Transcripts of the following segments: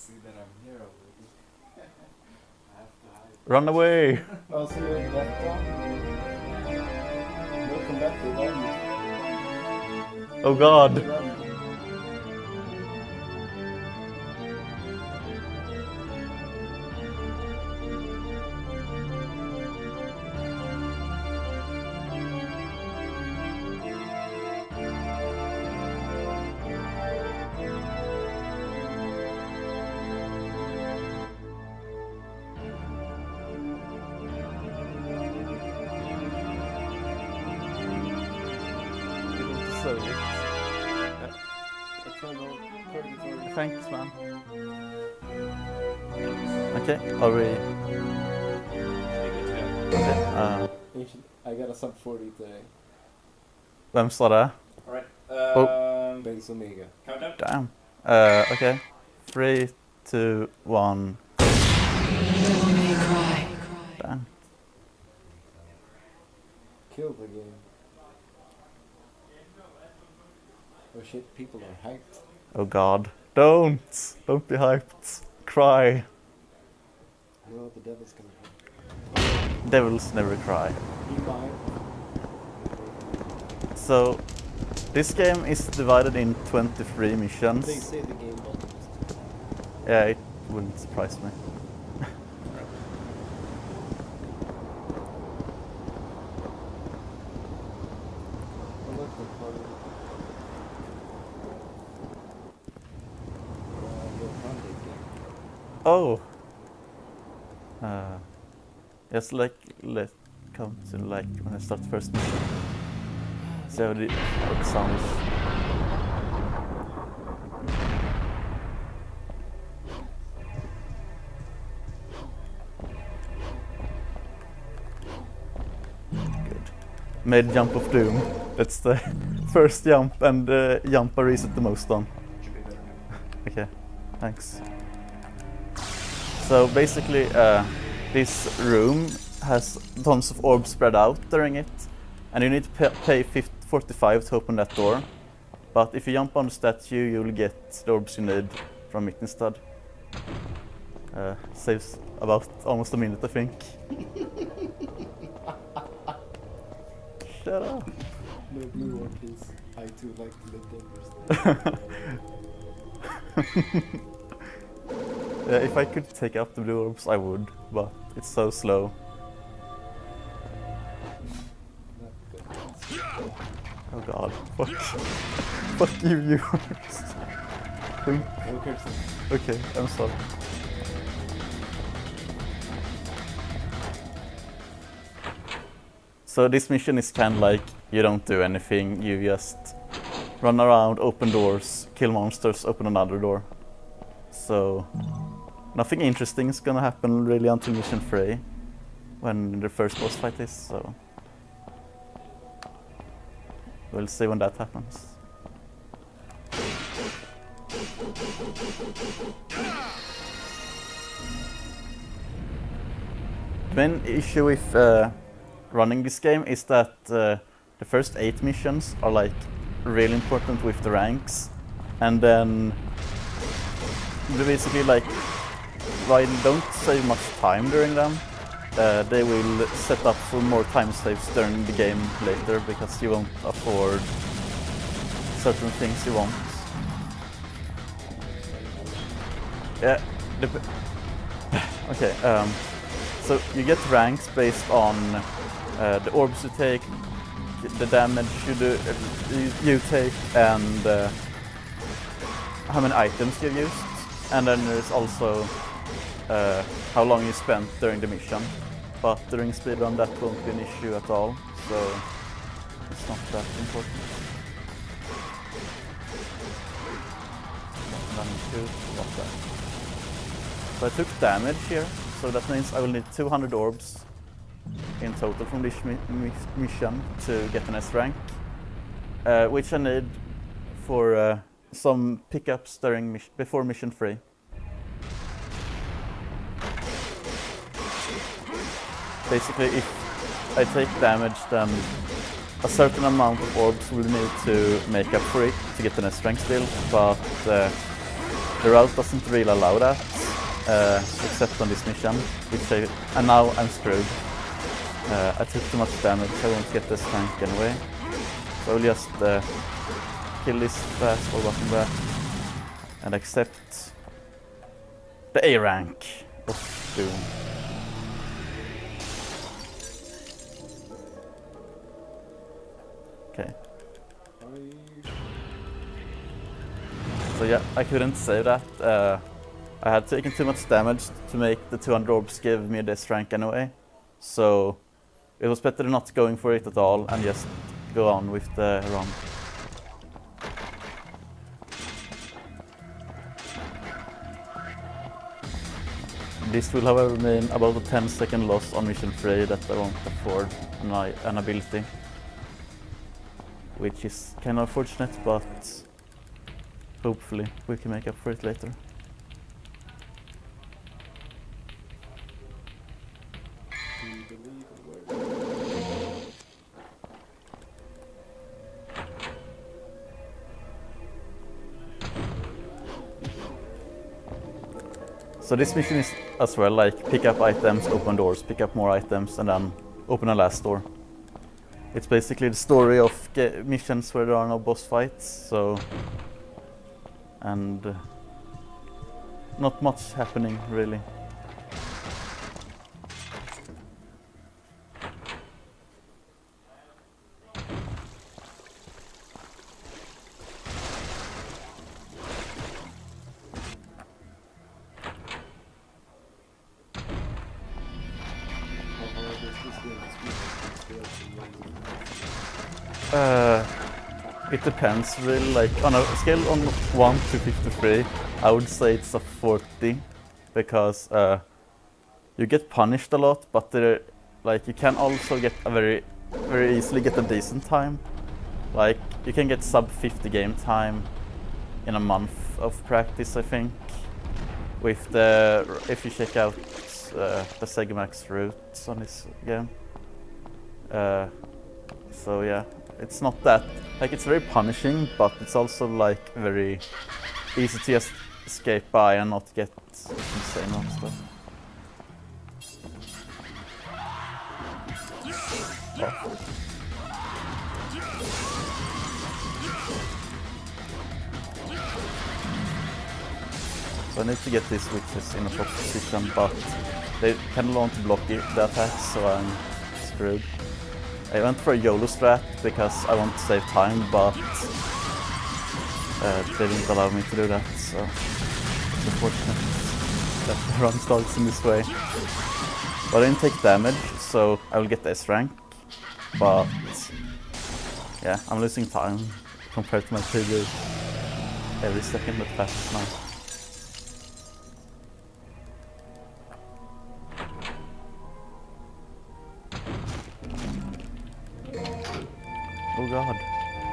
see that I'm here already. I have to hide. Run away! Oh, so you're in that one? Welcome back to run. Oh god! Run. So, I tried all purgatory. thanks, man. Okay, are we... Okay, I got a sub 40 today. vem sa det? Alright. Base Omega. Countdown. Damn. Okay. 3, 2, 1. Damn. Kill the game. Oh shit, people are hyped. Oh god. Don't be hyped. Cry. No, the devil's gonna come. Devils never cry. He might. So, this game is divided in 23 missions. They say the game will. Yeah, it wouldn't surprise me. Oh, look, the party. Oh! Just like, let's come to like when I start the first mission. See how it sounds. Good. Made jump of doom. That's the first jump and the jump I reset the most on. Should be better now. Okay, thanks. So basically, this room has tons of orbs spread out during it, and you need to pay 45 to open that door. But if you jump on the statue, you'll get the orbs you need from it instead. Saves about almost a minute, I think. Shut up. No blue one, please. I too like to live dangerously. Yeah, if I could take out the blue orbs, I would, but it's so slow. Not good. Oh god, fuck. Fuck you, viewers. No cursing. Okay, I'm sorry. So this mission is kind of like, you don't do anything, you just run around, open doors, kill monsters, open another door. So, nothing interesting is gonna happen really until mission 3, when the first boss fight is, so... We'll see when that happens. The main issue with running this game is that the first 8 missions are like really important with the ranks, and then they basically like, while you don't save much time during them, they will set up for more time saves during the game later because you won't afford certain things you want. Yeah. Okay. So you get ranks based on the orbs you take, the damage you take, and how many items you've used. And then there's also how long you spent during the mission. But during speedrun that won't be an issue at all, so it's not that important. So I took damage here, so that means I will need 200 orbs in total from this mission to get an S rank, which I need for some pickups during before mission 3. Basically, if I take damage, then a certain amount of orbs will need to make up for it to get an S rank still, but the route doesn't really allow that, except on this mission, and now I'm screwed. I took too much damage, I won't get this rank anyway. So I'll just kill this fast or button back and accept the A rank of Doom. Okay. So yeah, I couldn't save that. I had taken too much damage to make the 200 orbs give me this rank anyway. So it was better not going for it at all and just go on with the run. This will however mean about a 10-second loss on mission 3 that I won't afford an ability. Which is kind of unfortunate, but hopefully we can make up for it later. So this mission is as well like pick up items, open doors, pick up more items, and then open a last door. It's basically the story of missions where there are no boss fights, so... and not much happening really. It depends really, like on a scale on 1 to 53, I would say it's a 40, because you get punished a lot, but like you can also get a very easily get a decent time. Like you can get sub 50 game time in a month of practice, I think. With if you check out the Segmax routes on this game. So yeah, it's not that, like it's very punishing, but it's also like very easy to just escape by and not get insane monster. Oh. So I need to get these witches in a proper position, but they kind of want to block the attacks, so I'm screwed. I went for a YOLO strat because I want to save time, but they didn't allow me to do that, so it's unfortunate that the run starts in this way. But I didn't take damage, so I will get the S rank, but yeah, I'm losing time compared to my previous every second that passes now. Oh god,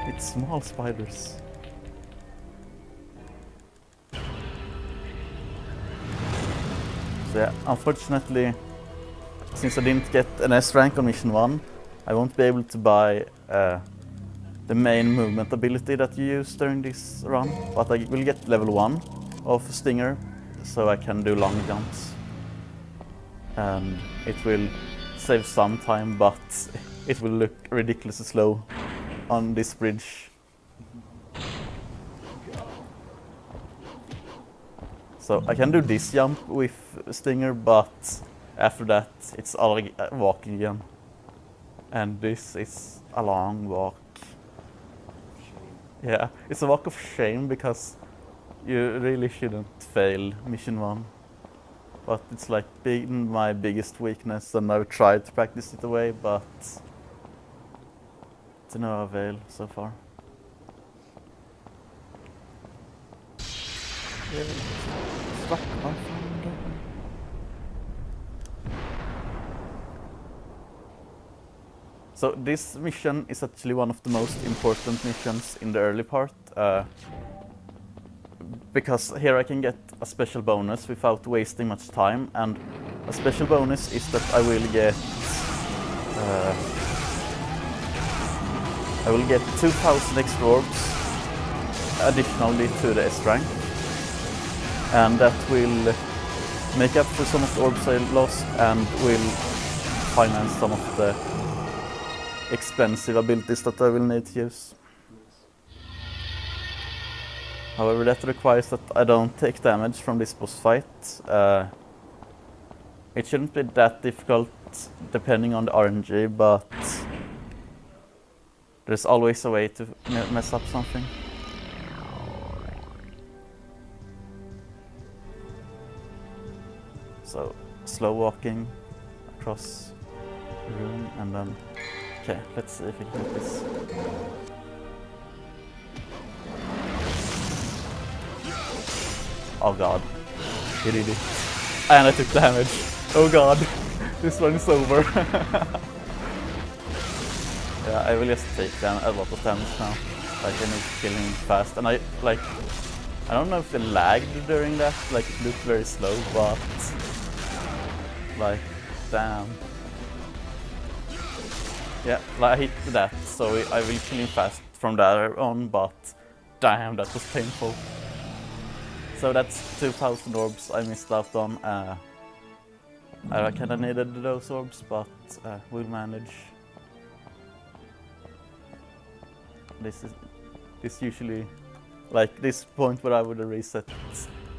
it's small spiders. So yeah, unfortunately, since I didn't get an S rank on mission 1, I won't be able to buy the main movement ability that you use during this run, but I will get level 1 of Stinger, so I can do long jumps. And it will save some time, but it will look ridiculously slow on this bridge. So I can do this jump with Stinger, but after that it's all walking again. And this is a long walk. Yeah, it's a walk of shame because you really shouldn't fail mission 1. But it's like been my biggest weakness, and I've tried to practice it away, but to no avail so far. So this mission is actually one of the most important missions in the early part, because here I can get a special bonus without wasting much time, and a special bonus is that I will get 2,000 extra orbs additionally to the S rank. and that will make up for some of the orbs I lost and will finance some of the expensive abilities that I will need to use. However, that requires that I don't take damage from this boss fight. It shouldn't be that difficult depending on the RNG, but there's always a way to mess up something. So, slow walking across the room and then... Okay, let's see if we can get this. Oh god, he did it. And I took damage. Oh god, this one is over. Yeah, I will just take a lot of damage now. Like, I need to kill him fast. And I don't know if it lagged during that, like it looked very slow, but like, damn. Yeah, like, I hit that, so I will kill him fast from there on, but damn, that was painful. So that's 2,000 orbs I missed out on. I kinda needed those orbs, but we'll manage. This usually, like this point where I would have reset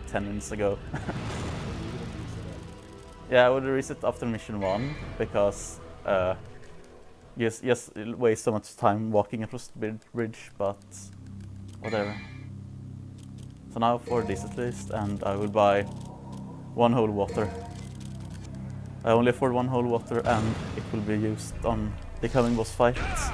10 minutes ago. Yeah, I would have reset after mission 1 because yes, waste so much time walking across the bridge, but whatever. So now for this at least, and I will buy 1 whole water. I only afford 1 whole water, and it will be used on the coming boss fights.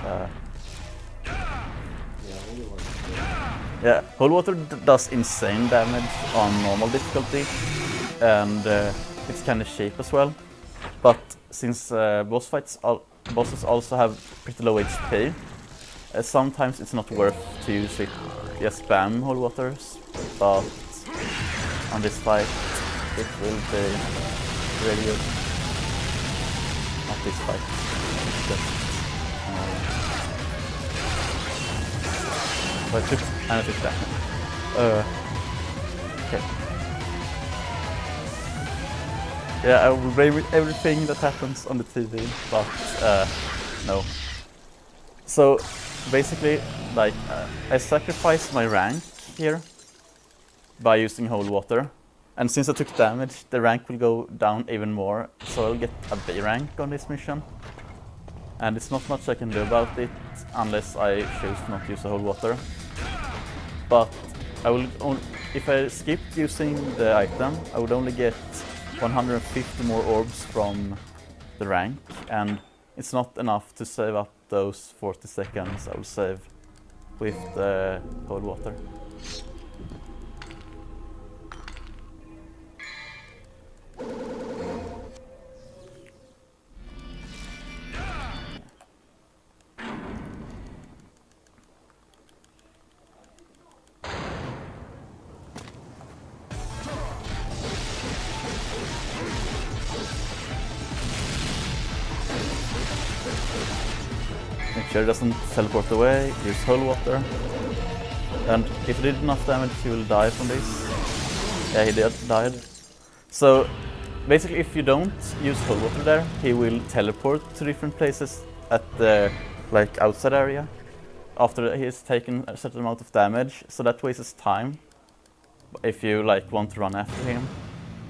Yeah, whole water does insane damage on normal difficulty, and it's kind of cheap as well. But since bosses also have pretty low HP, sometimes it's not worth to use it. Just spam whole waters, but on this fight it will be really good. Not this fight, just so I took that. Okay. Yeah, I will blame everything that happens on the TV, but no. So basically, like, I sacrificed my rank here by using whole water, and since I took damage, the rank will go down even more, so I'll get a B rank on this mission. And it's not much I can do about it unless I choose not to use a whole water. But I will if I skipped using the item, I would only get 150 more orbs from the rank, and it's not enough to save up those 40 seconds I will save with the cold water. Make sure it doesn't teleport away, use whole water. And if he did enough damage, he will die from this. Yeah, he died. So basically, if you don't use whole water there, he will teleport to different places at the outside area after he has taken a certain amount of damage. So that wastes time if you want to run after him.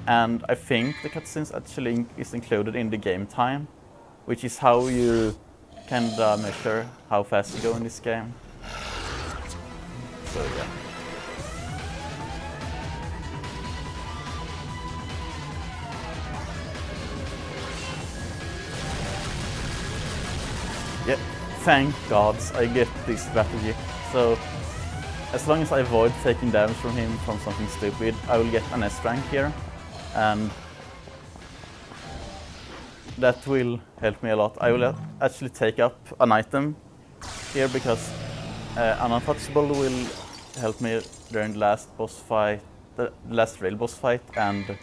And I think the cutscenes actually is included in the game time, which is how you kinda measure how fast you go in this game. So yeah. Yeah, thank gods I get this strategy. So as long as I avoid taking damage from him from something stupid, I will get an S rank here, and that will help me a lot. I will actually take up an item here because an untouchable will help me during the last boss fight, the last real boss fight, and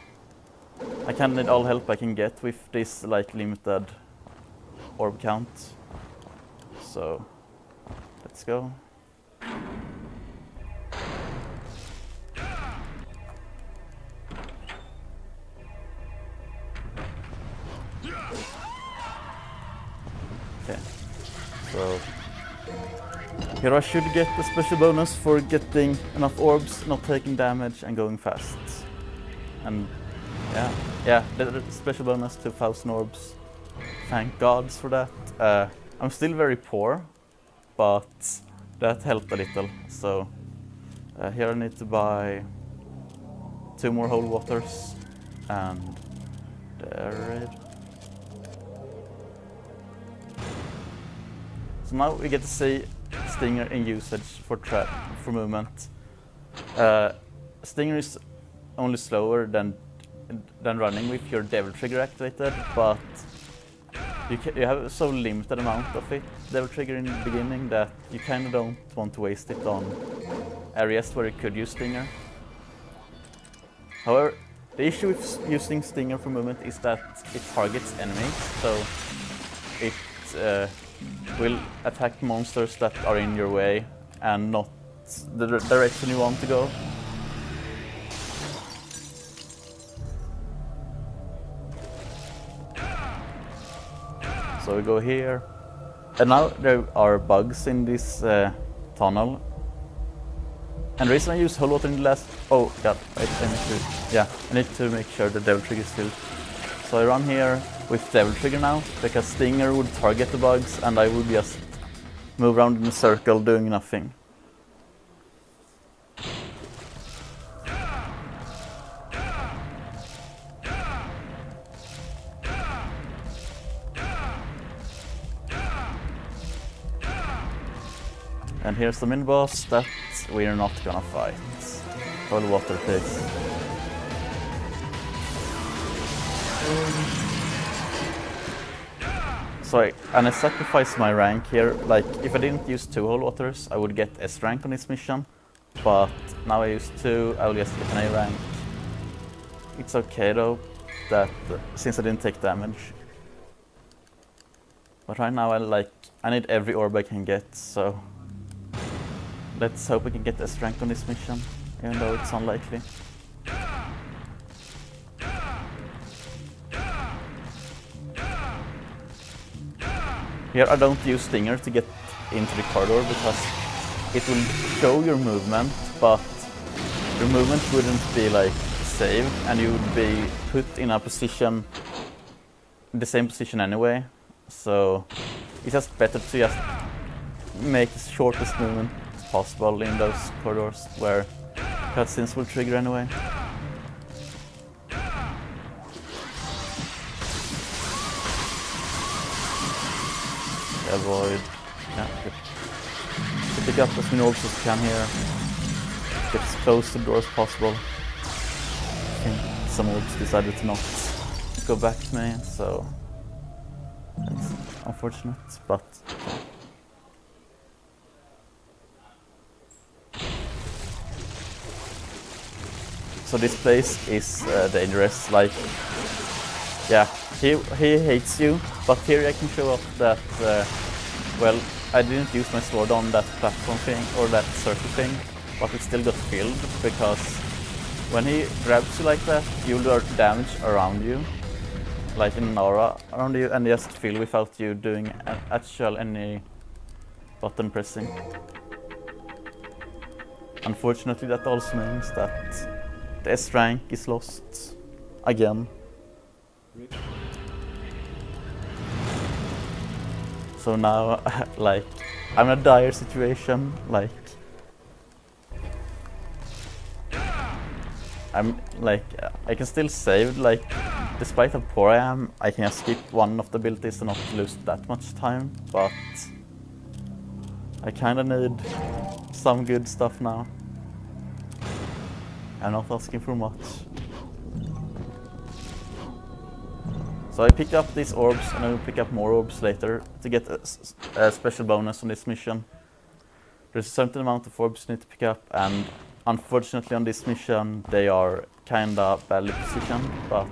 I can need all help I can get with this limited orb count. So let's go. So here I should get the special bonus for getting enough orbs, not taking damage, and going fast. And yeah, the special bonus 2,000 orbs. Thank gods for that. I'm still very poor, but that helped a little. So here I need to buy 2 more holy waters and there. So now we get to see Stinger in usage for movement. Stinger is only slower than running with your Devil Trigger activated, but you have so limited amount of it, Devil Trigger in the beginning, that you kind of don't want to waste it on areas where you could use Stinger. However, the issue with using Stinger for movement is that it targets enemies, so it will attack monsters that are in your way and not the direction you want to go. So we go here, and now there are bugs in this tunnel. And the reason I use Holy Water in the last... Oh god, I need to make sure the Devil Trigger is filled. So I run here with Devil Trigger now, because Stinger would target the bugs and I would just move around in a circle doing nothing. And here's the mini boss that we're not gonna fight. Holy water, please. So I sacrificed my rank here. Like, if I didn't use 2 holy waters, I would get S rank on this mission. But now I use 2, I will just get an A rank. It's okay though, that since I didn't take damage. But right now I need every orb I can get, so let's hope we can get S rank on this mission, even though it's unlikely. Here I don't use Stinger to get into the corridor because it will show your movement, but your movement wouldn't be like saved and you would be put in a position, the same position anyway. So it's just better to just make the shortest movement possible in those corridors where cutscenes will trigger anyway. Avoid, to pick up as many orbs as you can here. Get as close to the door as possible. I think some orbs decided to not go back to me, so that's unfortunate, but so this place is dangerous. Like, yeah, he hates you, but here I can show off that, well, I didn't use my sword on that platform thing, or that circle thing, but it still got filled, because when he grabs you like that, you'll do damage around you, like in an aura around you, and just fill without you doing actual any button pressing. Unfortunately, that also means that the S rank is lost again. So now, like, I'm in a dire situation. Like, I can still save. Like, despite how poor I am, I can just skip one of the abilities and not lose that much time. But I kind of need some good stuff now. I'm not asking for much. So I picked up these orbs and I will pick up more orbs later to get a special bonus on this mission. There's a certain amount of orbs you need to pick up, and unfortunately on this mission they are kinda badly positioned, but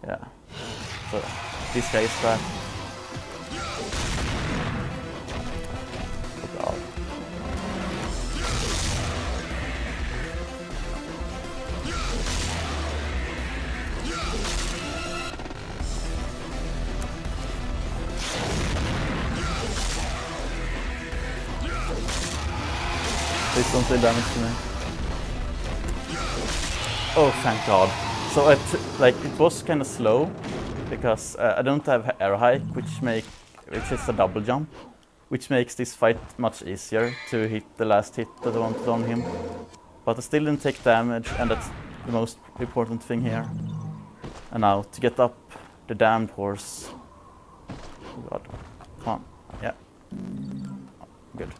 yeah. So this guy is back. Oh god. Don't do damage to me. Oh, thank God. So it was kind of slow because I don't have air hike, which is a double jump, which makes this fight much easier to hit the last hit that I wanted on him. But I still didn't take damage, and that's the most important thing here. And now to get up the damned horse. Oh God, come on, yeah, good.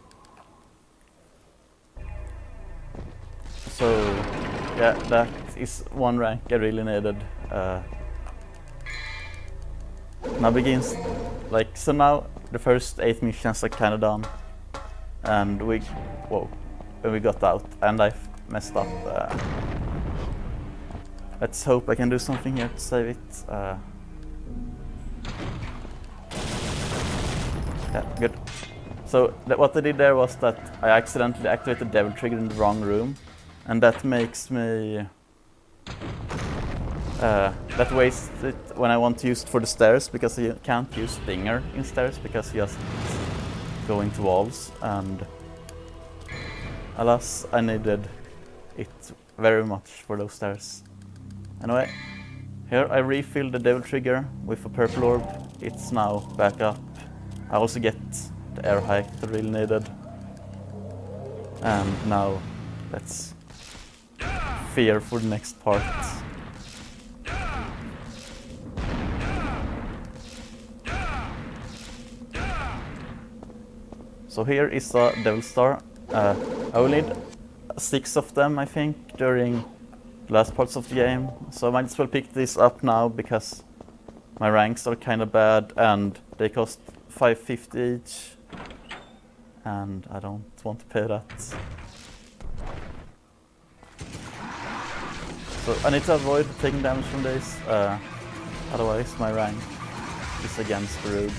So yeah, that is one rank I really needed. Now begins, so now the first 8 missions are kind of done, and we got out, and I messed up. Let's hope I can do something here to save it. Yeah, good. So what I did there was that I accidentally activated Devil Trigger in the wrong room, and that makes me that wastes it when I want to use it for the stairs, because you can't use Stinger in stairs because you just go into walls, and alas, I needed it very much for those stairs. Anyway, here I refilled the Devil Trigger with a purple orb. It's now back up. I also get the air hike that I really needed. And now let's fear for the next part. So here is a Devil Star. I will need 6 of them, I think, during the last parts of the game. So I might as well pick this up now because my ranks are kind of bad and they cost 550 each. And I don't want to pay that. So I need to avoid taking damage from this, otherwise my rank is against rude.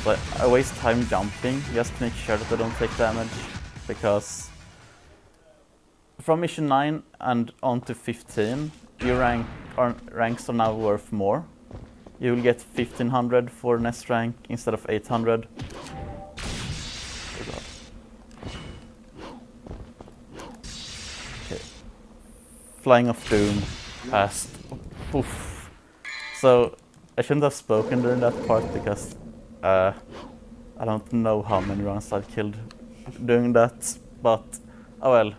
So I waste time jumping just to make sure that I don't take damage, because from mission 9 and on to 15, your ranks are now worth more. You will get 1500 for next rank instead of 800. Okay. Flying of Doom passed. Oof. So I shouldn't have spoken during that part because I don't know how many rounds I've killed doing that, but oh well.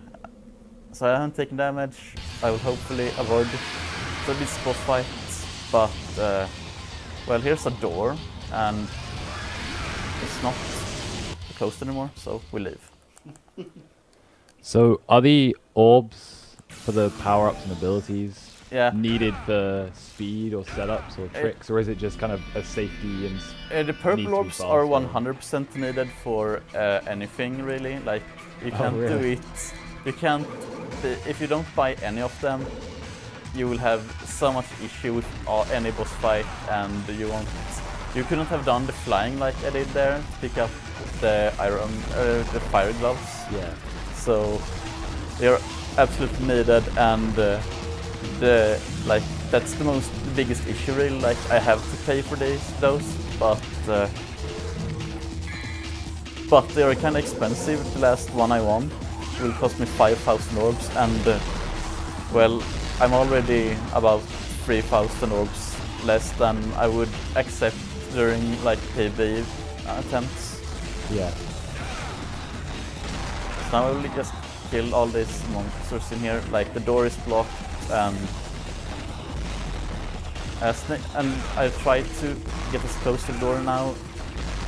So I haven't taken damage. I will hopefully avoid this boss fight, but well, here's a door and it's not closed anymore, so we leave. So are the orbs for the power-ups and abilities needed for speed or setups or tricks, or is it just kind of a safety and the purple orbs are 100% needed for anything really. Like you can't do it. You can't. If you don't buy any of them, you will have so much issue with any boss fight, and you won't. You couldn't have done the flying like I did there to pick up the the fire gloves. Yeah. So they're absolutely needed, and that's the biggest issue really. Like I have to pay for those, but they are kind of expensive. The last one I won will cost me 5,000 orbs, and well, I'm already about 3,000 orbs less than I would accept during like PB attempts. Yeah. So now I will just kill all these monsters in here. Like the door is blocked, and I try to get as close to the door now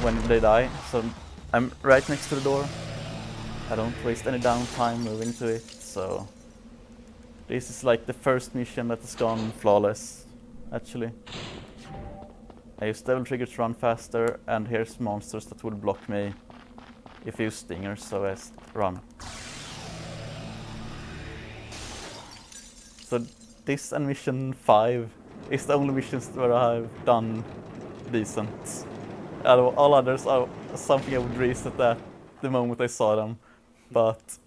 when they die. So I'm right next to the door. I don't waste any downtime moving to it. So this is like the first mission that has gone flawless, actually. I use Devil Trigger to run faster, and here's monsters that would block me if I use Stingers, so I run. So this and mission 5 is the only missions where I've done decent. All others are something I would reset at the moment I saw them. But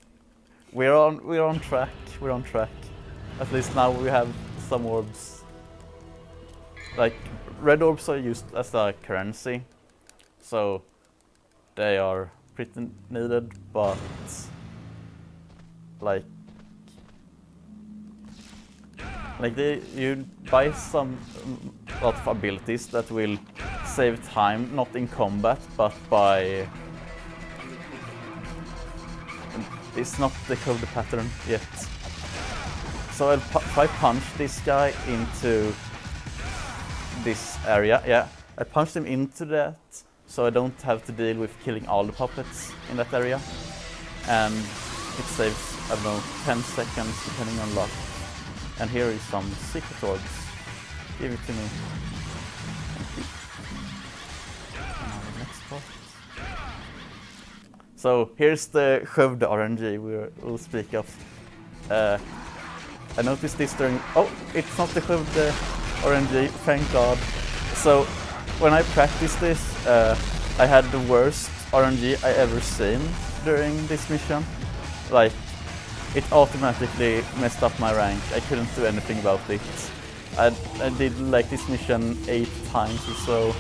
we're on track. We're on track. At least now we have some orbs. Like red orbs are used as a currency, so they are pretty needed. But like you buy some lot of abilities that will save time, not in combat, but by. It's not the code pattern yet. So if I punch this guy into this area, yeah, I punched him into that, so I don't have to deal with killing all the puppets in that area, and it saves, I don't know, 10 seconds depending on luck. And here is some secret orbs. Give it to me. Thank you. Next part. So here's the Skövde RNG we'll speak of. I noticed this during... Oh, it's not the Skövde RNG, thank God. So when I practiced this, I had the worst RNG I ever seen during this mission. Like, it automatically messed up my rank. I couldn't do anything about it. I did like this mission 8 times or so,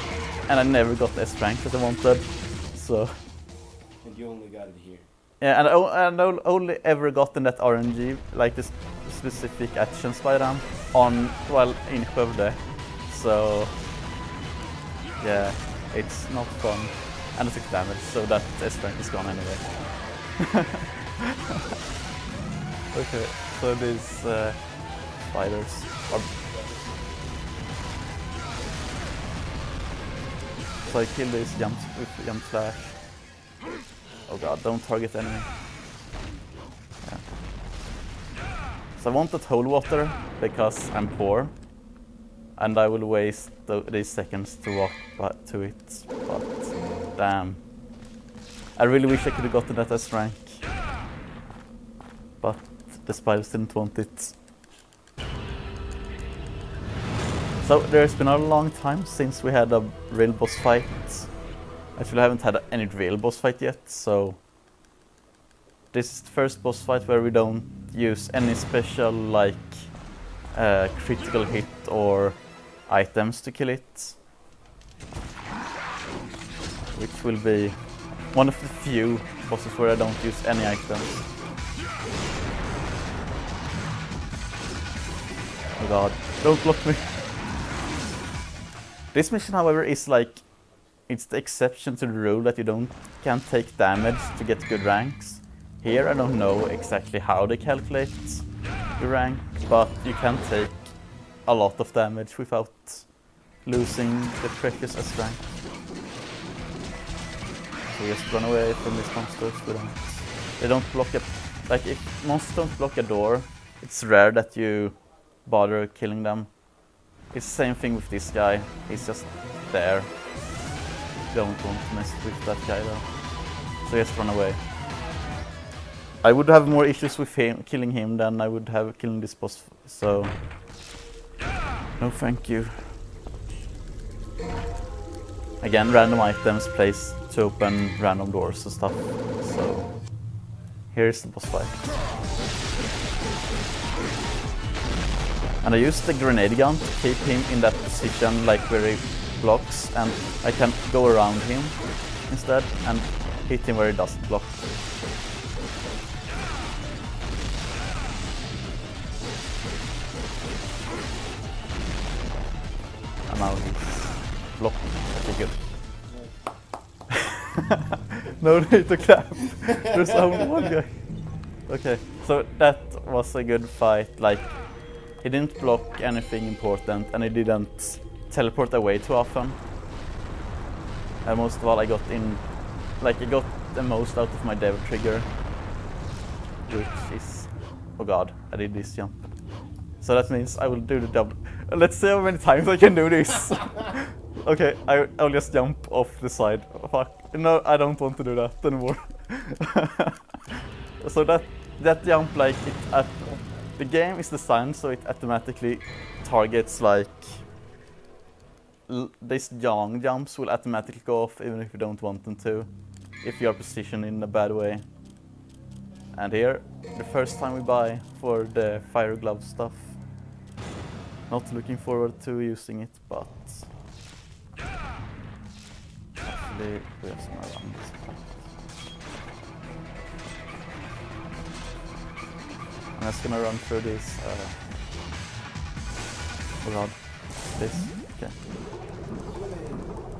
and I never got the S rank that I wanted. So. And you only got it here. Yeah, and I only ever gotten that RNG, like this specific actions by them, while in Skövde. So yeah, it's not fun, and I took damage, so that S rank is gone anyway. Okay, so these spiders are... So I kill these jumps with jump slash. Oh god, don't target enemy. Yeah. So I wanted holy water because I'm poor, and I will waste these seconds to walk to it, but damn. I really wish I could have gotten that S rank, but the spiders didn't want it. So there's been a long time since we had a real boss fight. Actually, I haven't had any real boss fight yet, so this is the first boss fight where we don't use any special like critical hit or items to kill it, which will be one of the few bosses where I don't use any items. Oh god, don't block me. This mission, however, is like, it's the exception to the rule that you can't take damage to get good ranks. Here I don't know exactly how they calculate the rank, but you can take a lot of damage without losing the precious S rank. So just run away from these monsters. They don't block a... Like, if monsters don't block a door, it's rare that you bother killing them. It's the same thing with this guy. He's just there. Don't want to mess with that guy though. So just run away. I would have more issues with killing him than I would have killing this boss, so no thank you. Again, random items placed to open random doors and stuff. So here's the boss fight. And I use the grenade gun to keep him in that position, like where he blocks, and I can go around him instead and hit him where he doesn't block. And now he's blocking. Okay, good. No need to clap. There's only one guy. Okay, so that was a good fight. Like, he didn't block anything important, and he didn't teleport away too often. And most of all, I got the most out of my dev trigger, which is, oh god, I did this jump. So that means I will do the double. Let's see how many times I can do this. Okay, I'll just jump off the side. Oh, fuck, no, I don't want to do that anymore. So that jump, like, the game is designed so it automatically targets, like, these long jumps will automatically go off even if you don't want them to, if you are positioned in a bad way. And here, the first time we buy for the fire glove stuff. Not looking forward to using it, but actually we have some around this part. I'm just gonna run through this. Oh god, this. Okay.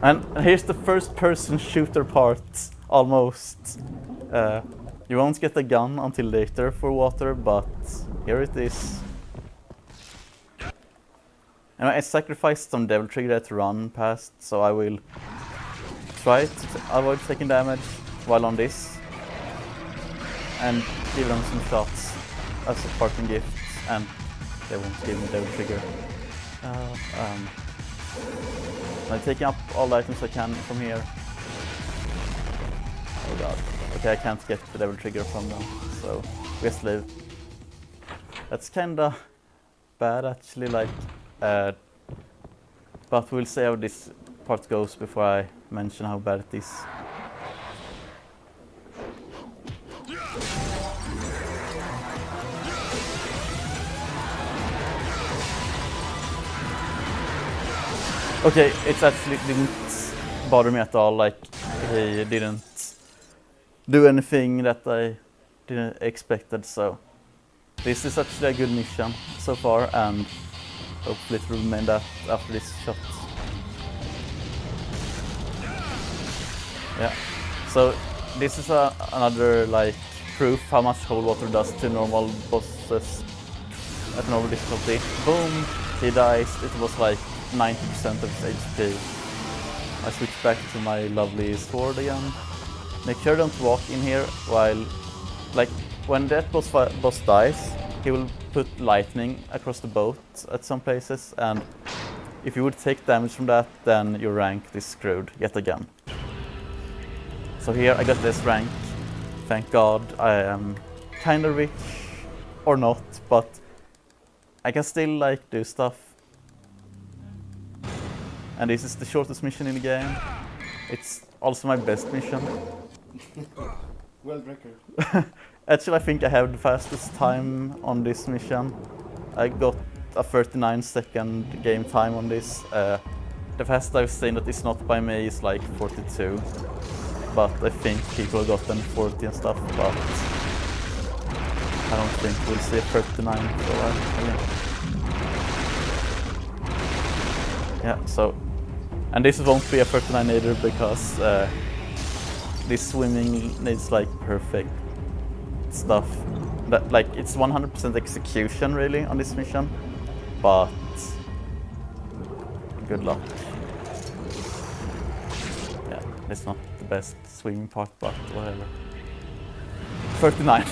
And here's the first-person shooter part, almost. You won't get a gun until later for water, but here it is. And I sacrificed some Devil Trigger to run past, so I will try to avoid taking damage while on this. And give them some shots as a parting gift, and they won't give me Devil Trigger. I'm taking up all the items I can from here. Oh god. Okay, I can't get the Devil Trigger from them, so we just leave. That's kinda bad actually, like, but we'll see how this part goes before I mention how bad it is. Okay, it actually didn't bother me at all, like, he didn't do anything that I didn't expected, so this is actually a good mission so far, and hopefully it will remain that after this shot. Yeah, so this is another like proof how much Holy Water does to normal bosses at normal difficulty. Boom, he dies, it was like 90% of his HP. I switch back to my lovely sword again. Make sure don't walk in here while, like, when that boss dies, he will put lightning across the boat at some places, and if you would take damage from that, then your rank is screwed yet again. So here I got this rank. Thank God. I am kinda rich, or not, but I can still like do stuff. And this is the shortest mission in the game. It's also my best mission. World record. Actually, I think I have the fastest time on this mission. I got a 39-second game time on this. The fastest I've seen that is not by me is like 42. But I think people got them 40 and stuff, but I don't think we'll see 39 for a while again. Yeah, so, and this won't be a 39 either because this swimming needs like perfect stuff. That, like, it's 100% execution really on this mission, but good luck. Yeah, it's not the best swimming part, but whatever. 39.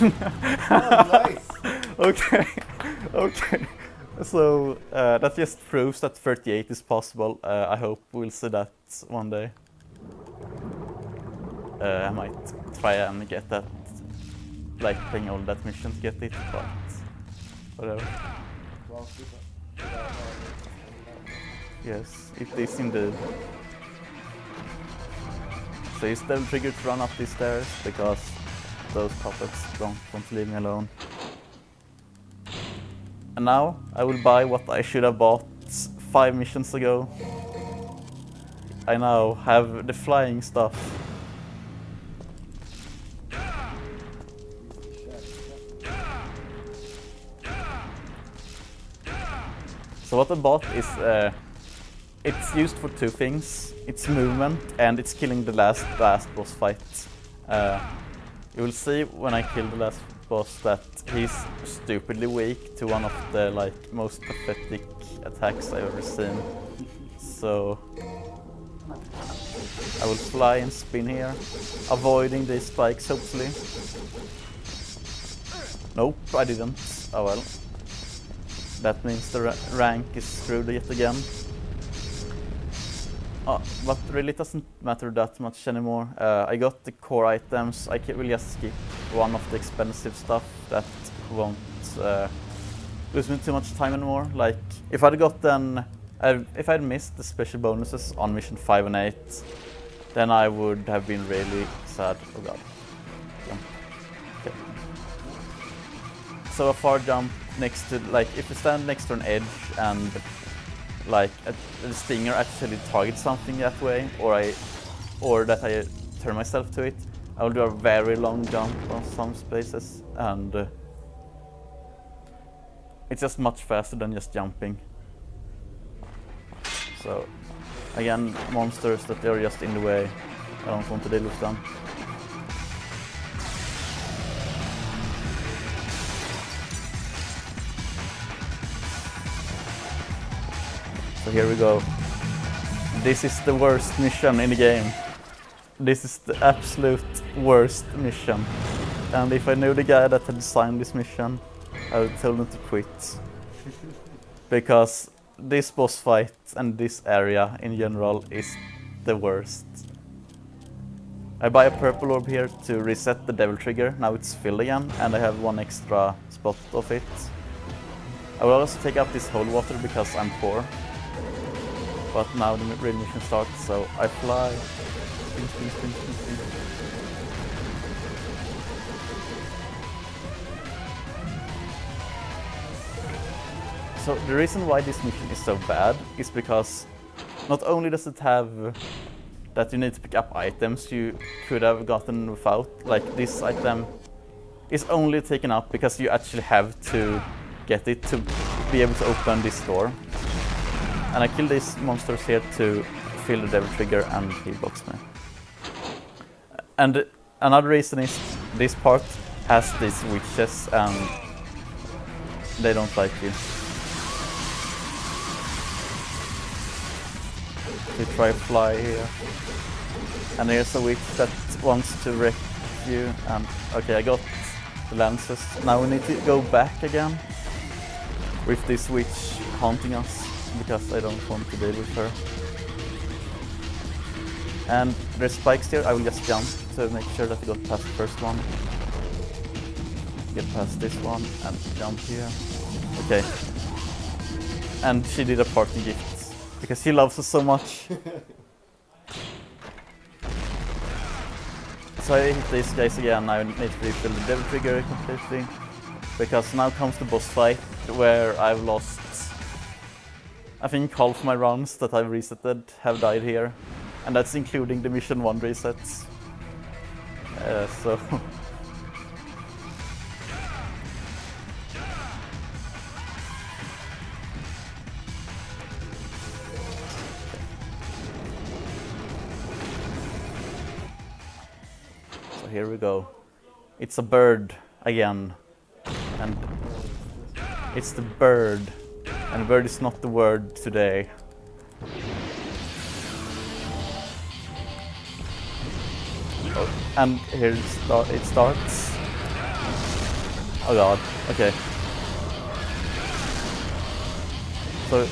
Oh, nice. Okay, okay. So that just proves that 38 is possible. I hope we'll see that one day. I might try and get that, like playing all that mission to get it, but whatever. Yes, it is indeed. So use Devil Trigger to run up these stairs because those puppets don't want to leave me alone. And now I will buy what I should have bought 5 missions ago. I now have the flying stuff. So what I bought is, it's used for 2 things. It's movement and it's killing the last boss fight. You will see when I kill the last boss that he's stupidly weak to one of the like most pathetic attacks I've ever seen. So I will fly and spin here, avoiding these spikes hopefully. Nope, I didn't. Oh well. That means the rank is screwed yet again. But really it doesn't matter that much anymore. I got the core items. I will just skip one of the expensive stuff that won't lose me too much time anymore. Like if I'd gotten, if I'd missed the special bonuses on mission 5 and 8, then I would have been really sad. Oh god. Jump. Okay. So a far jump next to, like, if you stand next to an edge and like a stinger actually targets something that way, or that I turn myself to it, I will do a very long jump on some spaces, and it's just much faster than just jumping. So again, monsters that are just in the way, I don't want to deal with them. So here we go. This is the worst mission in the game. This is the absolute worst mission. And if I knew the guy that had designed this mission, I would tell him to quit. Because this boss fight and this area in general is the worst. I buy a purple orb here to reset the devil trigger. Now it's filled again and I have one extra spot of it. I will also take up this holy water because I'm poor. But now the real mission starts, so I fly. Spin, spin, spin, spin, spin. So the reason why this mission is so bad is because not only does it have that you need to pick up items you could have gotten without, like this item is only taken up because you actually have to get it to be able to open this door. And I kill these monsters here to fill the devil trigger and heal box me. And another reason is this part has these witches and they don't like you. You try fly here. And here's a witch that wants to wreck you. And okay, I got the lances. Now we need to go back again with this witch haunting us because I don't want to deal with her. And there's spikes here. I will just jump to make sure that I got past the first one. Get past this one and jump here. Okay. And she did a party gift because she loves us so much. So I hit these guys again. I need to refill the devil trigger completely because now comes the boss fight where I've lost, I think half my rounds that I've resetted have died here. And that's including the mission 1 resets. So here we go. It's a bird again. And it's the bird. And bird is not the word today. Oh, and here it starts. Oh god, okay. So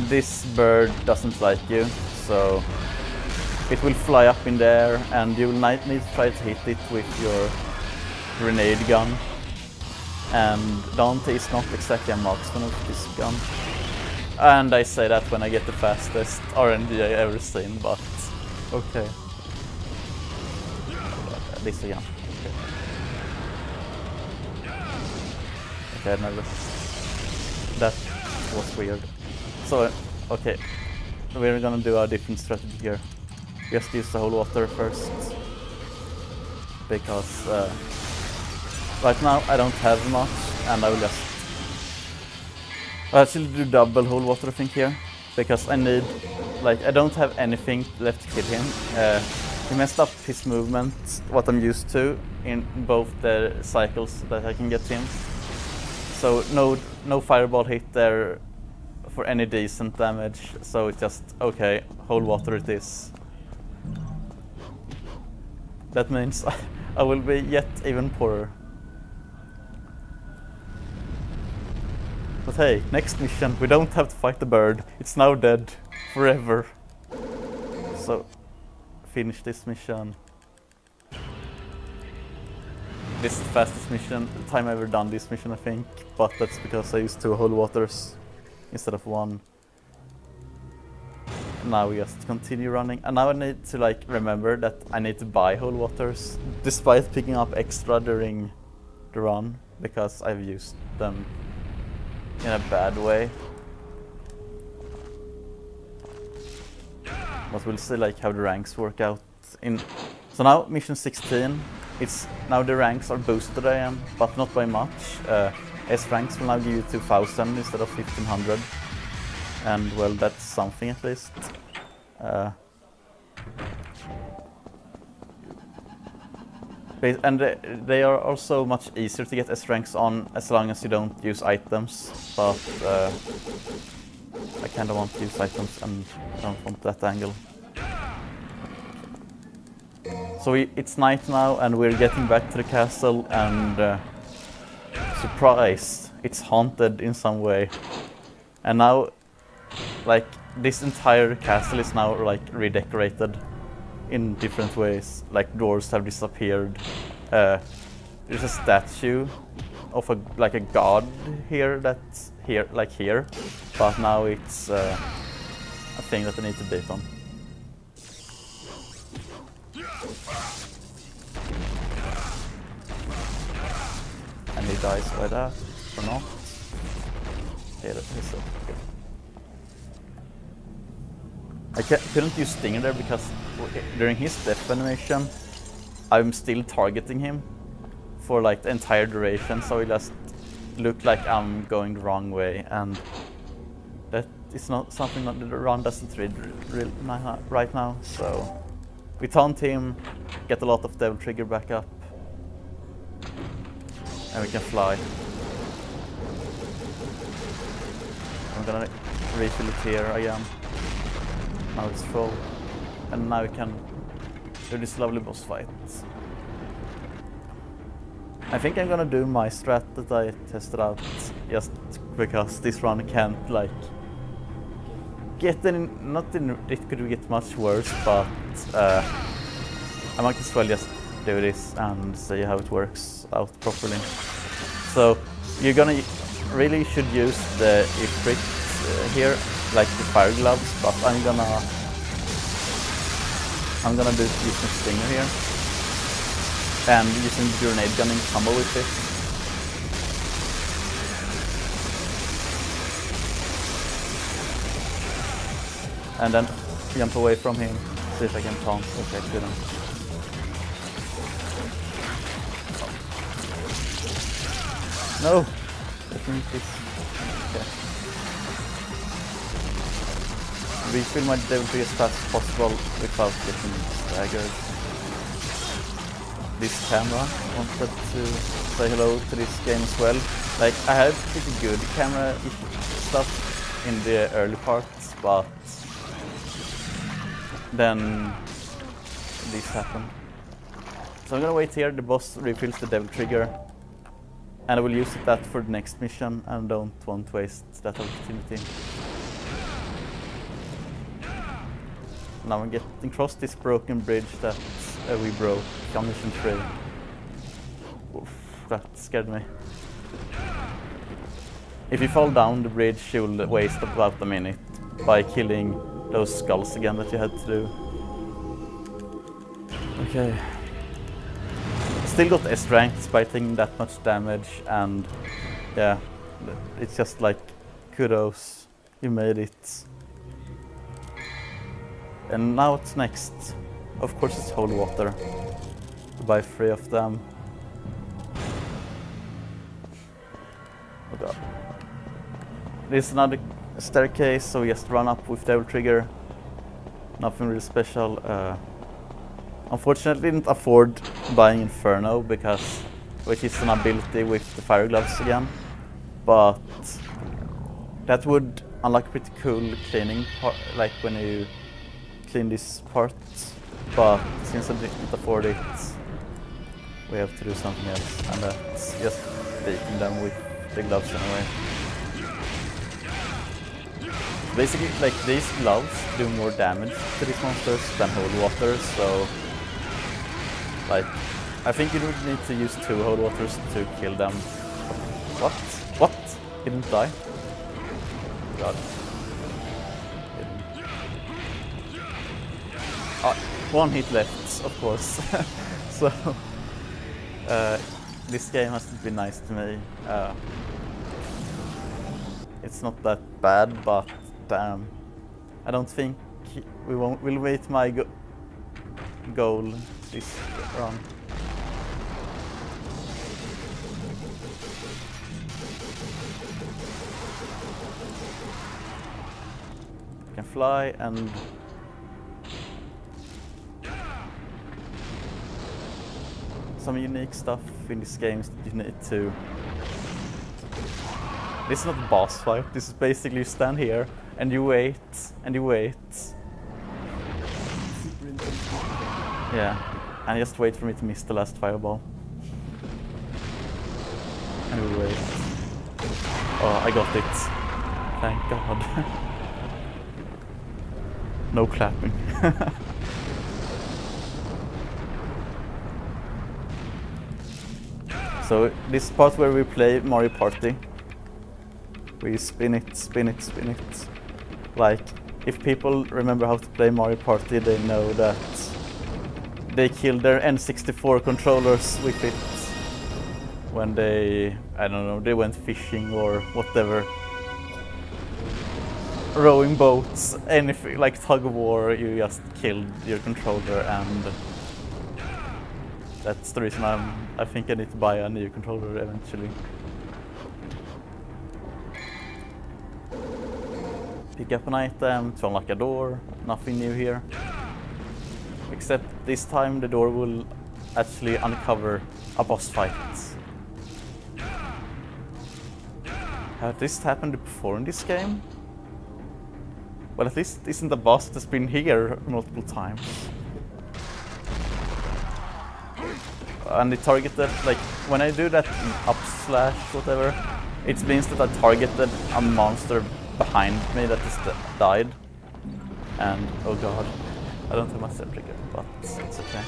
this bird doesn't like you, so it will fly up in there and you will need to try to hit it with your grenade gun. And Dante is not exactly a marksman of this gun. And I say that when I get the fastest RNG I ever seen, but okay. This again. Okay, never. That was weird. So, okay. We're gonna do a different strategy here. Just use the whole water first. Because right now I don't have much and I will just I'll actually do double whole water I think here. Because I need, like, I don't have anything left to kill him. He messed up his movement, what I'm used to, in both the cycles that I can get him. So no fireball hit there for any decent damage, so it's just, okay, whole water it is. That means I will be yet even poorer. But hey, next mission, we don't have to fight the bird. It's now dead, forever. So, finish this mission. This is the fastest mission, time I've ever done this mission I think, but that's because I used 2 whole waters instead of 1. Now we just continue running, and now I need to like remember that I need to buy whole waters, despite picking up extra during the run, because I've used them in a bad way. But we'll see like how the ranks work out in. So now mission 16, it's now the ranks are boosted I am, but not by much. S ranks will now give you 2000 instead of 1500. And well, that's something at least. And they are also much easier to get S ranks on as long as you don't use items. But I kinda want to use items and don't want that angle. So it's night now and we're getting back to the castle and surprise, it's haunted in some way. And now, like, this entire castle is now like redecorated in different ways. Like doors have disappeared. There's a statue of a god here that's here, like here, but now it's a thing that I need to beat on. And he dies by that, or not? Yeah, he's so good. I couldn't use Stinger there because during his death animation, I'm still targeting him for like the entire duration, so it just looked like I'm going the wrong way, and that is not something that the run doesn't read right now. So we taunt him, get a lot of Devil Trigger back up, and we can fly. I'm gonna refill it here again. Now it's full, and now we can do this lovely boss fight. I think I'm gonna do my strat that I tested out, just because this run can't like get in. It could get much worse, but I might as well just do this and see how it works out properly. So you're gonna really should use the Ifrit here, like the fire gloves, but I'm gonna do use my Stinger here and using the grenade gun in combo with it. And then jump away from him, see if I can taunt. Okay, I couldn't. No! I think it's... okay. Refill my Devil Trigger as fast as possible without getting staggered. This camera wanted to say hello to this game as well. Like, I had pretty good camera stuff in the early parts, but then this happened. So I'm gonna wait here, the boss refills the Devil Trigger, and I will use that for the next mission and don't want to waste that opportunity. Now I'm getting across this broken bridge that we broke on mission 3. Oof, that scared me. If you fall down the bridge, you'll waste about a minute by killing those skulls again that you had to do. Okay. Still got S rank despite taking that much damage, and yeah, it's just like kudos, you made it. And now what's next? Of course it's holy water. Buy 3 of them. Oh god. There's another staircase, so we just run up with Devil Trigger. Nothing really special. Unfortunately didn't afford buying Inferno, which is an ability with the fire gloves again. But that would unlock pretty cool cleaning, like when you clean this part. But since I didn't afford it, we have to do something else, and that's just beating them with the gloves anyway. Basically, like, these gloves do more damage to these monsters than holy water, so like, I think you would need to use 2 holy waters to kill them. What? What? He didn't die? God. One hit left, of course. So this game hasn't been nice to me. It's not that bad, but damn, I don't think we'll wait my goal this run. can fly, and some unique stuff in this game is that you need to... This is not a boss fight, this is basically you stand here and you wait, and you wait. Super intense. Yeah, and just wait for me to miss the last fireball. And we wait. Oh, I got it. Thank God. No clapping. So this part where we play Mario Party. We spin it, spin it, spin it. Like, if people remember how to play Mario Party, they know that they killed their N64 controllers with it when they, I don't know, they went fishing or whatever. Rowing boats, anything, like tug of war, you just killed your controller, and that's the reason I think I need to buy a new controller eventually. Pick up an item to unlock a door, nothing new here. Except this time the door will actually uncover a boss fight. Has this happened before in this game? Well, at least it isn't a boss that's been here multiple times. And it targeted, like, when I do that up slash whatever, it means that I targeted a monster behind me that is died. And, oh god, I don't have my set trigger, but it's okay.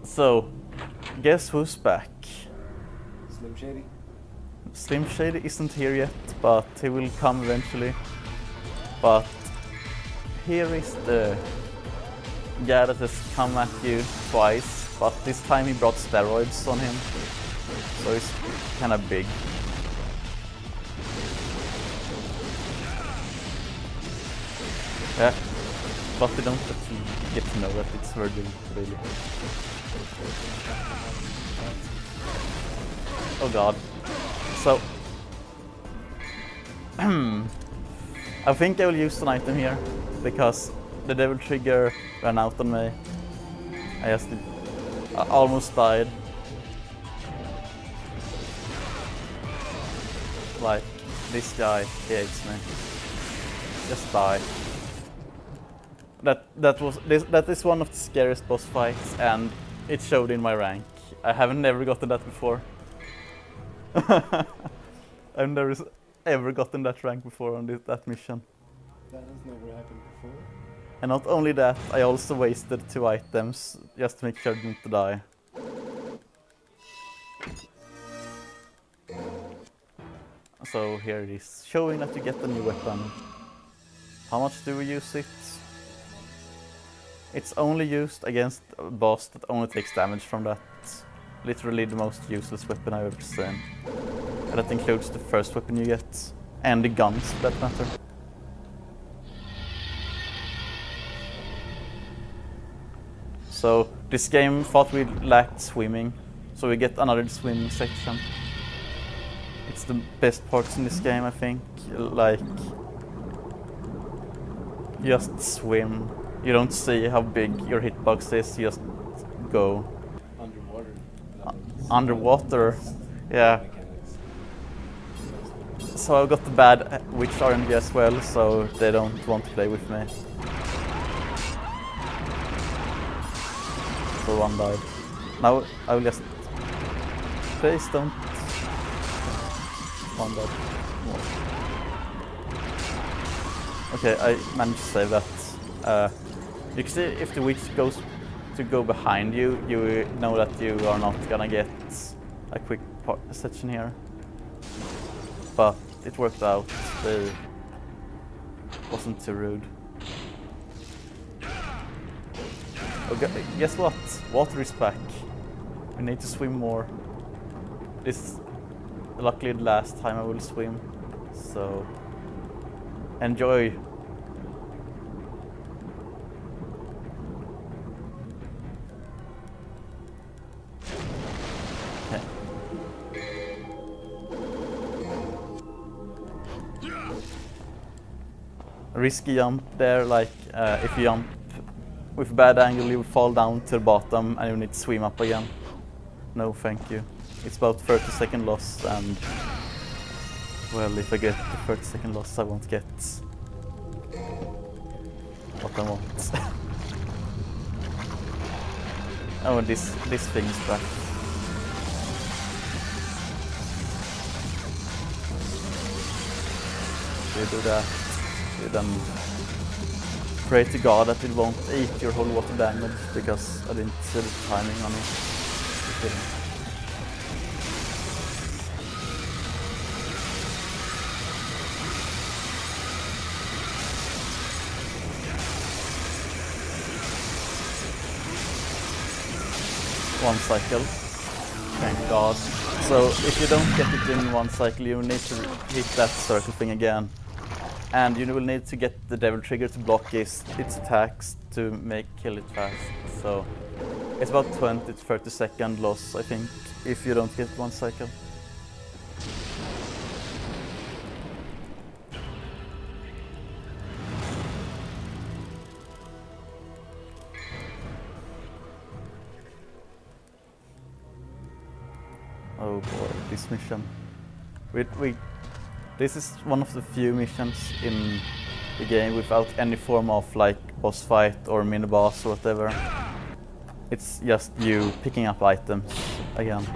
So, guess who's back? Slim Shady. Slim Shady isn't here yet, but he will come eventually. But here is the guy that has come at you twice, but this time he brought steroids on him, so he's kind of big. Yeah, but we don't actually get to know that it's Virgil, really. Oh god. So, I think I will use an item here, because the devil trigger ran out on me. I almost died. Like, this guy, he hates me. Just die. That is one of the scariest boss fights, and it showed in my rank. I haven't never gotten that before. I've never ever gotten that rank before on that mission. That has never happened before. And not only that, I also wasted 2 items just to make sure I didn't die. So here it is, showing that you get a new weapon. How much do we use it? It's only used against a boss that only takes damage from that. Literally the most useless weapon I've ever seen. And that includes the first weapon you get, and the guns for that matter. So this game thought we lacked swimming, so we get another swimming section. It's the best parts in this game, I think. Like, just swim. You don't see how big your hitbox is, you just go. Underwater. Underwater, yeah. So I got the bad witch RNG as well, so they don't want to play with me. So one died. Now I will just... Please don't... One died. Okay, I managed to save that. You can see if the witch goes to go behind you, you know that you are not gonna get a quick section here. But it worked out. They wasn't too rude. Okay, guess what? Water is back. We need to swim more. This is luckily the last time I will swim. So enjoy. Okay. risky jump there, like if you jump with bad angle you fall down to the bottom and you need to swim up again. No thank you. It's about 30-second loss, and well, if I get the 30-second loss I won't get what I want. Oh, and this thing is back. You do that, you then pray to God that it won't eat your whole water damage, because I didn't see the timing on it. One cycle, thank God. So if you don't get it in one cycle, you need to hit that circle thing again. And you will need to get the devil trigger to block its attacks to kill it fast. So it's about 20 to 30-second loss, I think, if you don't get one cycle. Oh boy, this mission. This is one of the few missions in the game without any form of like boss fight or mini boss or whatever. It's just you picking up items again.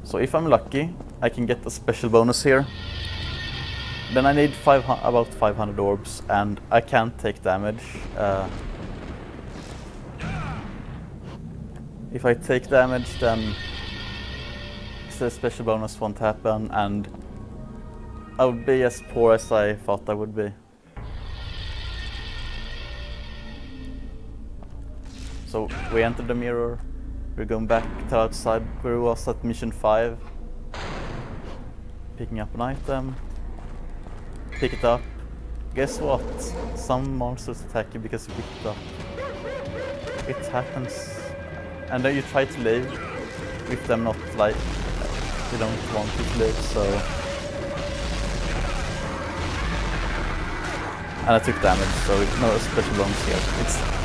So if I'm lucky, I can get a special bonus here. Then I need about 500 orbs, and I can't take damage. If I take damage, then the special bonus won't happen, and I would be as poor as I thought I would be. So we entered the mirror. We're going back to outside where we was at mission 5. Picking up an item. Pick it up. Guess what? Some monsters attack you because you picked it up. It happens. And then you try to leave with them not like you don't want to leave, so. And I took damage, so no special bonus here.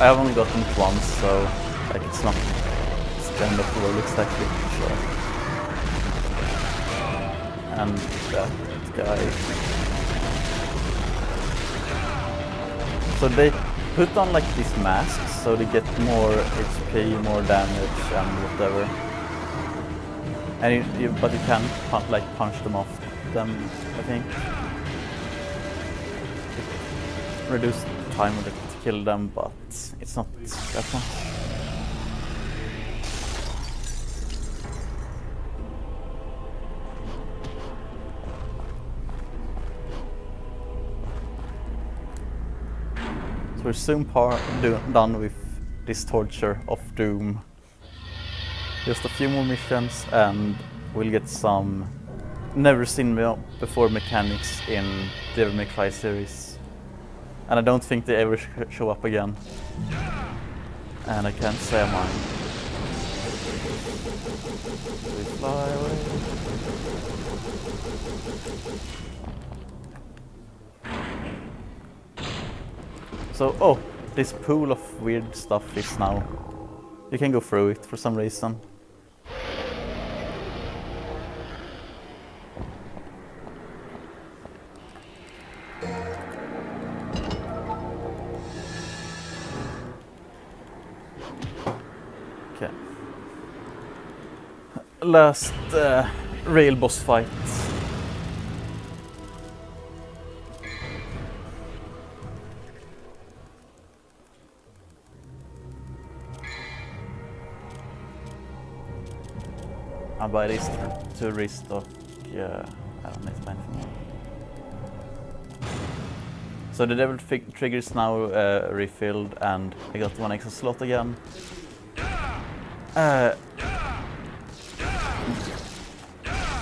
I have only gotten it once, so like it's not end of the world exactly. So. And that guy. So they put on like these masks, so they get more HP, more damage, and whatever. And but you can punch them off them, I think. It reduces the time to kill them, but it's not that much. We're soon done with this torture of doom. Just a few more missions and we'll get some never seen before mechanics in the Devil May Cry series. And I don't think they ever show up again. And I can't say I mind. We fly away. So, oh, this pool of weird stuff is now. You can go through it for some reason. Okay. Last real boss fight. I buy this to restock. Yeah, I don't need to buy anything more. So the devil trigger is now refilled, and I got one extra slot again.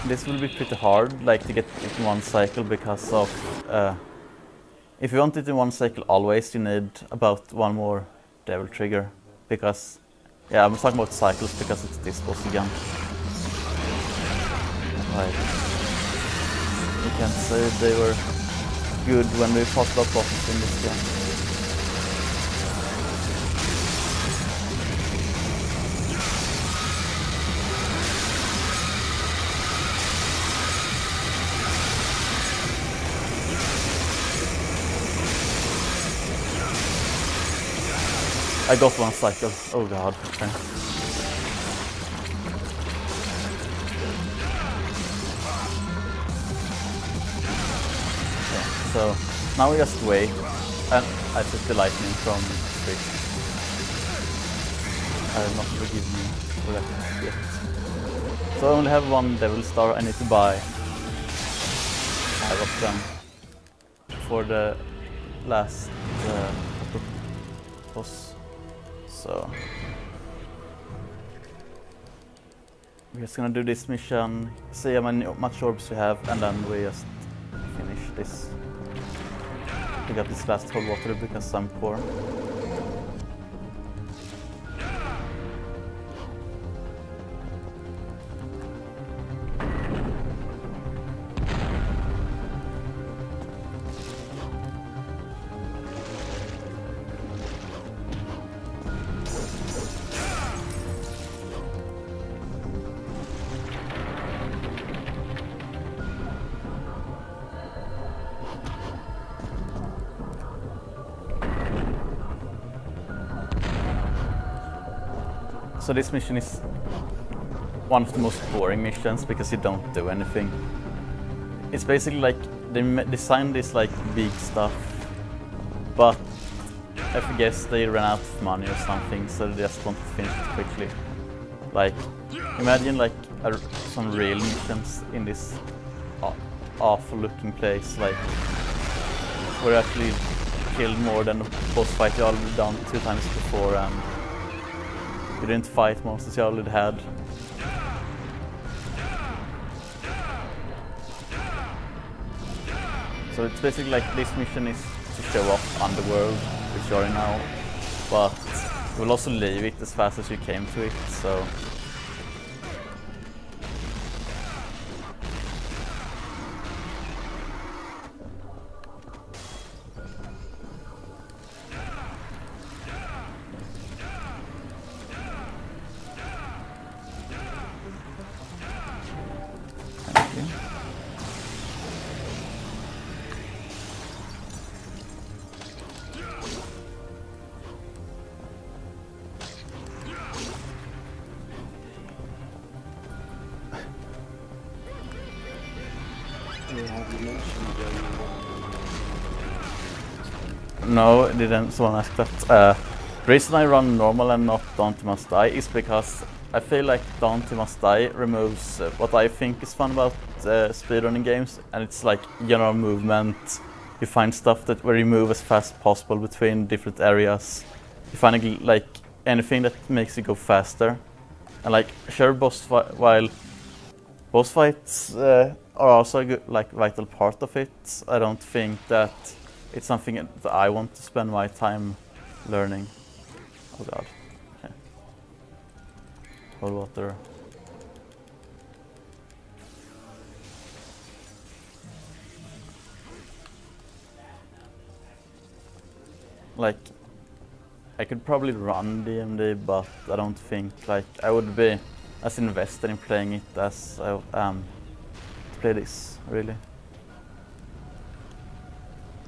This will be pretty hard, like to get it in one cycle, because of if you want it in one cycle always, you need about one more devil trigger, because Yeah, I'm talking about cycles because it's this boss again. Right. You can't say they were good when we talked about bosses in this game. I got one cycle. Oh god. Okay. Okay, so now we just wait, and I took the lightning from Fish. I will not forgive me for that yet. So I only have one Devil Star. I need to buy 5 of them for the last boss. So we're just gonna do this mission, see how much orbs we have, and then we just finish this. I got this last cold water because I'm poor. So this mission is one of the most boring missions because you don't do anything. It's basically like they designed this like big stuff, but I guess they ran out of money or something, so they just wanted to finish it quickly. Like, imagine like some real missions in this awful looking place, like where you actually killed more than the boss fight you already done 2 times before, and you didn't fight monsters you already had. So it's basically like this mission is to show off Underworld, which you are in now, but you will also leave it as fast as you came to it, so... No, it didn't. Someone asked that. The reason I run normal and not Dante Must Die is because I feel like Dante Must Die removes what I think is fun about speedrunning games, and it's like general movement. You find stuff where you move as fast as possible between different areas. You find like anything that makes you go faster. And like sure, while boss fights are also a good, like vital part of it, I don't think that it's something that I want to spend my time learning. Oh god. Okay. Cold water. Like, I could probably run DMD, but I don't think like I would be as invested in playing it as I am to play this, really.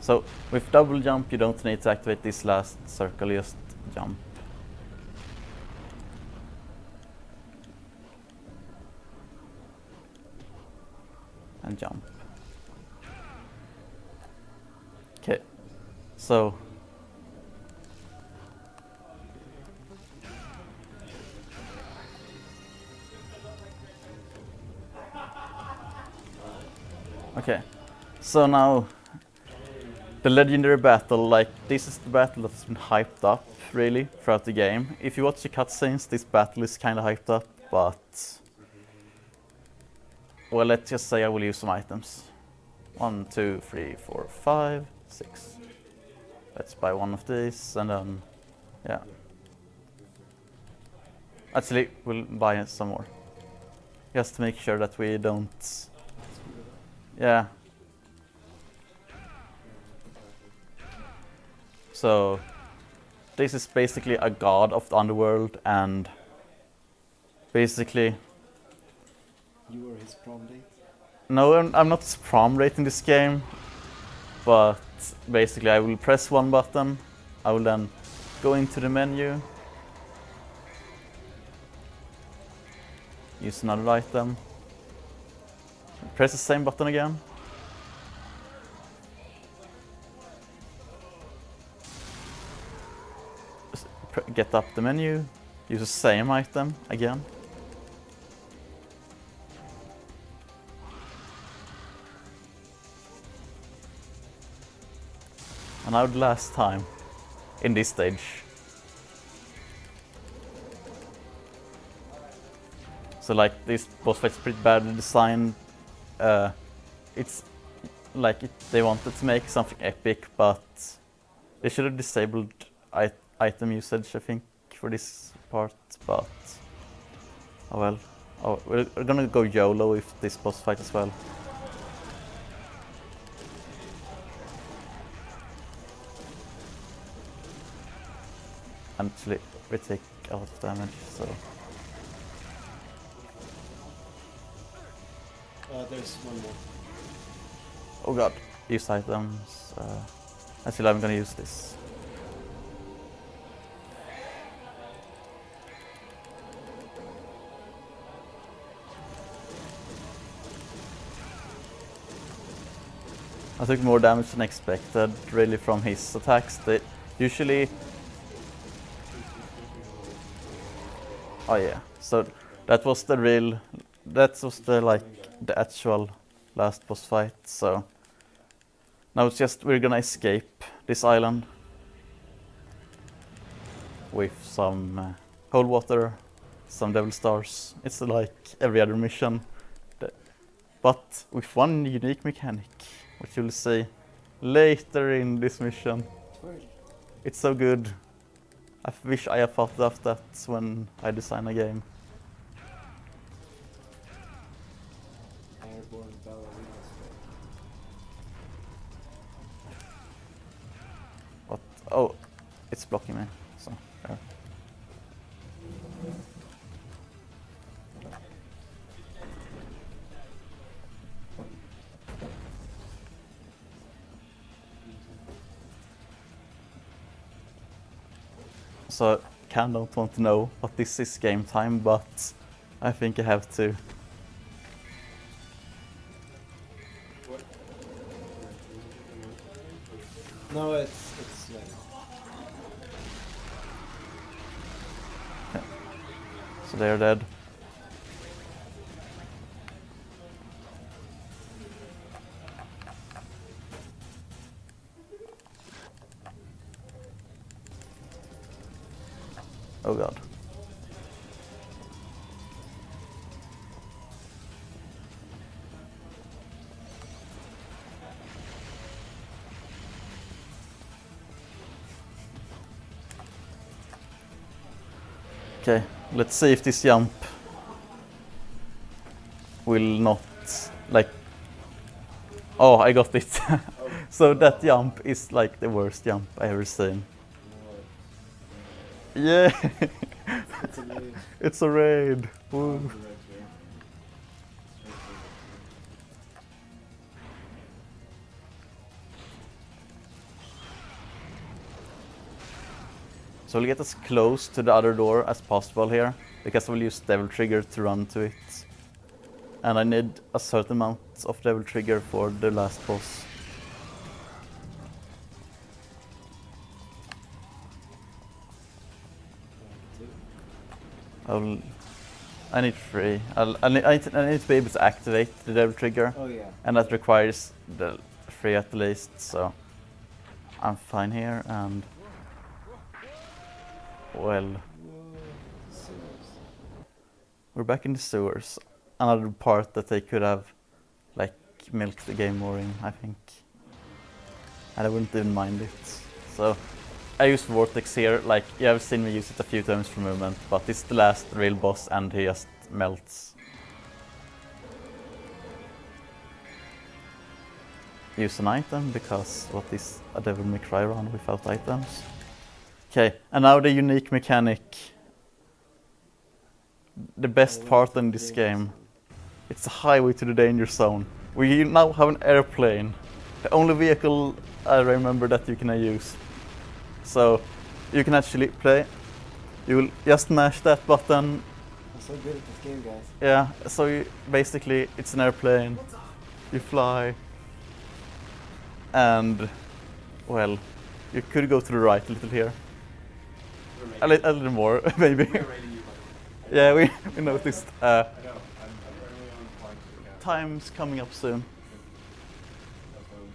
So with double jump you don't need to activate this last circle, just jump. And jump. Okay, so okay, so now the legendary battle, like this is the battle that's been hyped up really throughout the game. If you watch the cutscenes, this battle is kind of hyped up, but well, let's just say I will use some items. 1, 2, 3, 4, 5, 6. Let's buy one of these and then, yeah. Actually, we'll buy some more. Just to make sure that we don't... Yeah. So, this is basically a god of the underworld, and basically... You were his prom date? No, I'm not his prom date in this game, but basically I will press one button, I will then go into the menu, use another item, press the same button again, get up the menu, use the same item again. And now the last time in this stage. So like this boss fight's pretty badly designed. It's like they wanted to make something epic, but they should have disabled item usage, I think, for this part. But oh well. Oh, we're gonna go YOLO with this boss fight as well. Actually, we take a lot of damage, so... There's one more. Oh god, use items. Actually, I'm gonna use this. I took more damage than expected, really, from his attacks. They usually... Oh yeah, so that was the real... That was the actual last boss fight, so... Now it's just, we're gonna escape this island. With some cold water, some devil stars. It's like every other mission. But with one unique mechanic, which you'll see later in this mission. It's so good. I wish I had thought of that when I design a game. Airborne ballerina spell. What? Oh, it's blocking me. So, there. So, don't want to know what this is game time, but I think I have to. What? No, it's like... So they're dead. Oh god. Okay, let's see if this jump will not, like... Oh, I got it. So that jump is like the worst jump I ever seen. Yeah! It's a raid. It's a raid! Woo. So we'll get as close to the other door as possible here, because we'll use Devil Trigger to run to it. And I need a certain amount of Devil Trigger for the last boss. I need 3. I need to be able to activate the Devil Trigger. Oh yeah. And that requires the 3 at least, so I'm fine here, and well, we're back in the sewers. Another part that they could have like milked the game more in, I think. And I wouldn't even mind it. So I use Vortex here, like you have seen me use it a few times for movement, but this is the last real boss and he just melts. Use an item, because what is a Devil May Cry run without items? Okay, and now the unique mechanic. The best part in this game. It's a highway to the danger zone. We now have an airplane. The only vehicle I remember that you can use. So you can actually play. You will just mash that button. I'm so good at this game, guys. Yeah, so basically it's an airplane. You fly. And, well, you could go to the right a little here. A little more, maybe. Yeah, we noticed. I know. I'm currently on point to the camera. Time's coming up soon. That's what I'm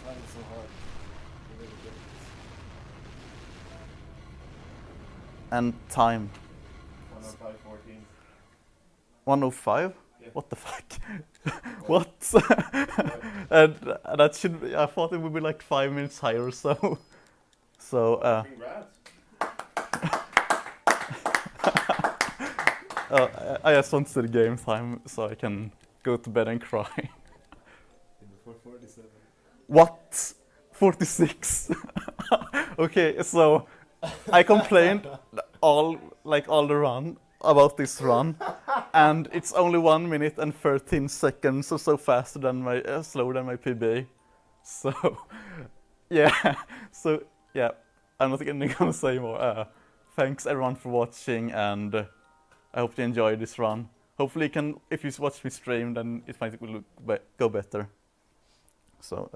Trying so hard. I'm really good at And time. saying. 105.14. 105? Yeah. What the fuck? What? And that should be, I thought it would be like 5 minutes higher or so. So, Congrats. I just want to see the game time so I can go to bed and cry. Before 47. What? 46? Okay, so I complained all the run about this run, and it's only 1 minute and 13 seconds, so faster than my slower than my PB. So yeah, I'm not gonna say more. Thanks everyone for watching, and I hope you enjoyed this run. Hopefully, if you watch me stream, then it might go better. So.